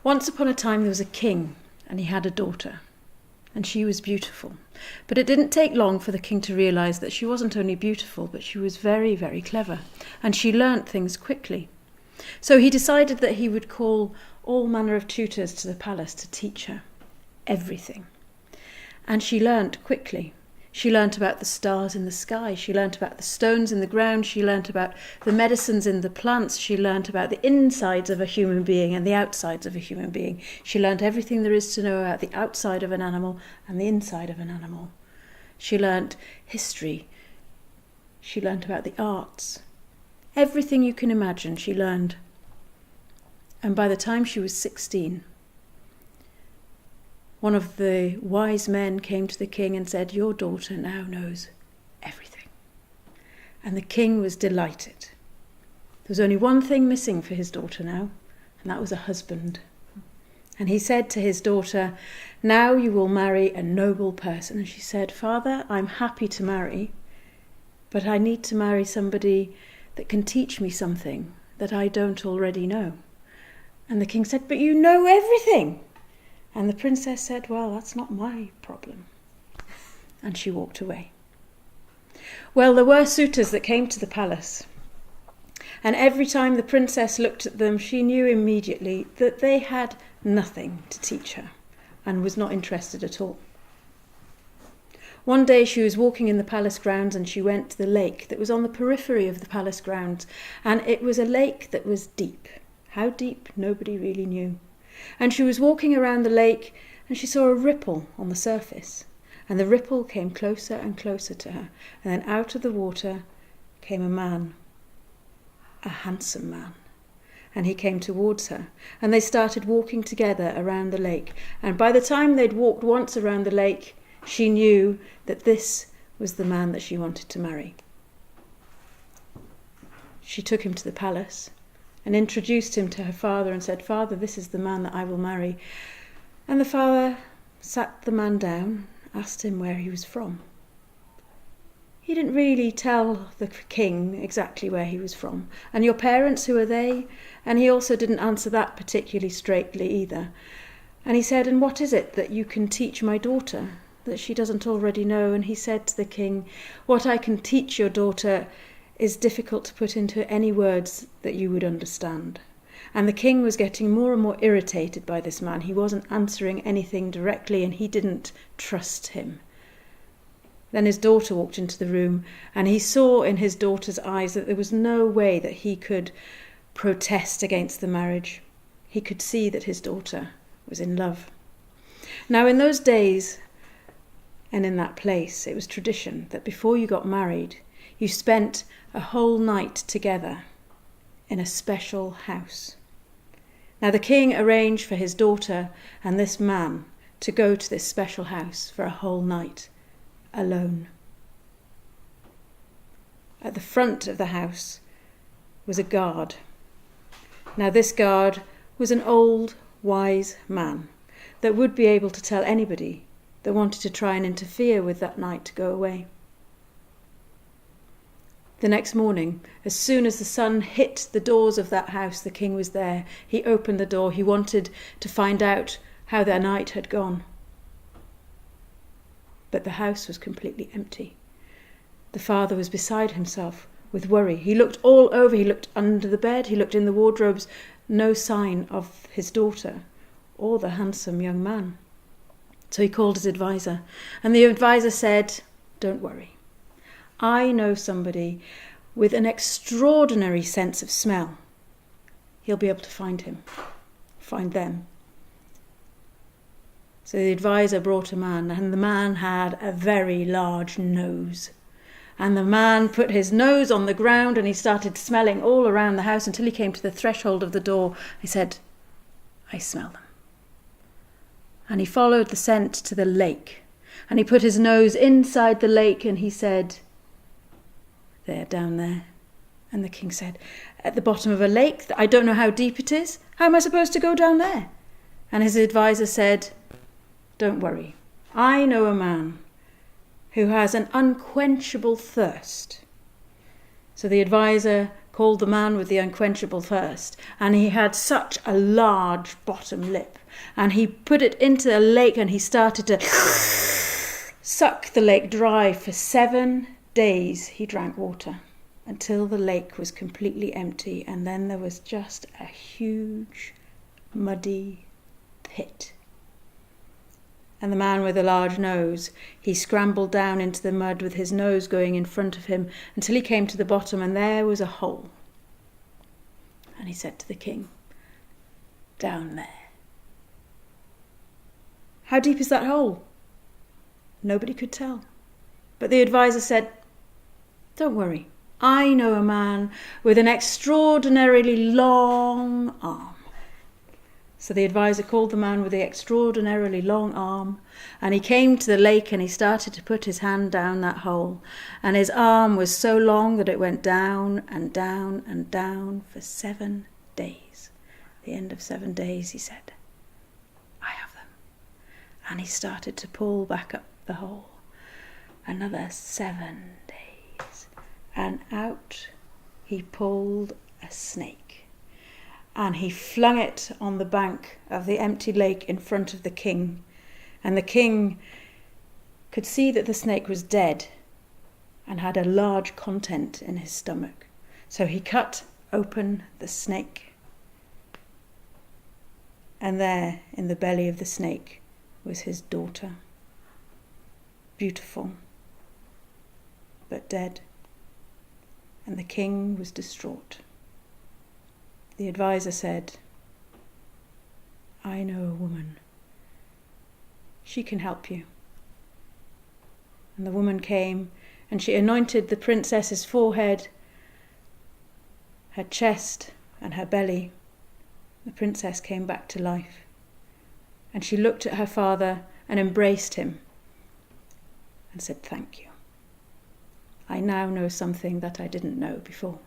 Once upon a time there was a king, and he had a daughter, and she was beautiful. But it didn't take long for the king to realise that she wasn't only beautiful, but she was very, very clever, and she learnt things quickly. So he decided that he would call all manner of tutors to the palace to teach her everything. And she learnt quickly. She learnt about the stars in the sky. She learnt about the stones in the ground. She learnt about the medicines in the plants. She learnt about the insides of a human being and the outsides of a human being. She learnt everything there is to know about the outside of an animal and the inside of an animal. She learnt history. She learnt about the arts. Everything you can imagine she learned. And by the time she was 16, one of the wise men came to the king and said, "Your daughter now knows everything." And the king was delighted. There was only one thing missing for his daughter now, and that was a husband. And he said to his daughter, "Now you will marry a noble person." And she said, "Father, I'm happy to marry, but I need to marry somebody that can teach me something that I don't already know." And the king said, "But you know everything." And the princess said, "Well, that's not my problem." And she walked away. Well, there were suitors that came to the palace. And every time the princess looked at them, she knew immediately that they had nothing to teach her and was not interested at all. One day she was walking in the palace grounds and she went to the lake that was on the periphery of the palace grounds. And it was a lake that was deep. How deep, nobody really knew. And she was walking around the lake and she saw a ripple on the surface. And the ripple came closer and closer to her. And then out of the water came a man, a handsome man. And he came towards her. And they started walking together around the lake. And by the time they'd walked once around the lake, she knew that this was the man that she wanted to marry. She took him to the palace and introduced him to her father and said, "Father, this is the man that I will marry." And the father sat the man down, asked him where he was from. He didn't really tell the king exactly where he was from. "And your parents, who are they?" And he also didn't answer that particularly straightly either. And he said, "And what is it that you can teach my daughter that she doesn't already know?" And he said to the king, "What I can teach your daughter is difficult to put into any words that you would understand." And the king was getting more and more irritated by this man. He wasn't answering anything directly and he didn't trust him. Then his daughter walked into the room and he saw in his daughter's eyes that there was no way that he could protest against the marriage. He could see that his daughter was in love. Now in those days and in that place, it was tradition that before you got married, you spent a whole night together in a special house. Now the king arranged for his daughter and this man to go to this special house for a whole night, alone. At the front of the house was a guard. Now this guard was an old, wise man that would be able to tell anybody that wanted to try and interfere with that night to go away. The next morning, as soon as the sun hit the doors of that house, the king was there. He opened the door. He wanted to find out how their night had gone. But the house was completely empty. The father was beside himself with worry. He looked all over. He looked under the bed. He looked in the wardrobes. No sign of his daughter or the handsome young man. So he called his advisor. And the advisor said, "Don't worry. I know somebody with an extraordinary sense of smell. He'll be able to find them." So the advisor brought a man, and the man had a very large nose. And the man put his nose on the ground and he started smelling all around the house until he came to the threshold of the door. He said, "I smell them." And he followed the scent to the lake. And he put his nose inside the lake and he said, "They're down there." And the king said, "At the bottom of a lake? I don't know how deep it is. How am I supposed to go down there?" And his advisor said, "Don't worry. I know a man who has an unquenchable thirst." So the advisor called the man with the unquenchable thirst, and he had such a large bottom lip, and he put it into the lake and he started to suck the lake dry. For 7 days he drank water until the lake was completely empty, and then there was just a huge muddy pit. And the man with the large nose, he scrambled down into the mud with his nose going in front of him until he came to the bottom, and there was a hole. And he said to the king, "Down there." "How deep is that hole?" Nobody could tell. But the advisor said, "Don't worry, I know a man with an extraordinarily long arm." So the advisor called the man with the extraordinarily long arm, and he came to the lake and he started to put his hand down that hole, and his arm was so long that it went down and down and down for 7 days. At the end of 7 days, he said, "I have them." And he started to pull back up the hole. Another 7 days, and out he pulled a snake. And he flung it on the bank of the empty lake in front of the king. And the king could see that the snake was dead and had a large content in his stomach. So he cut open the snake. And there, in the belly of the snake, was his daughter. Beautiful, but dead. And the king was distraught. The advisor said, "I know a woman. She can help you." And the woman came, and she anointed the princess's forehead, her chest, and her belly. The princess came back to life, and she looked at her father and embraced him and said, "Thank you. I now know something that I didn't know before."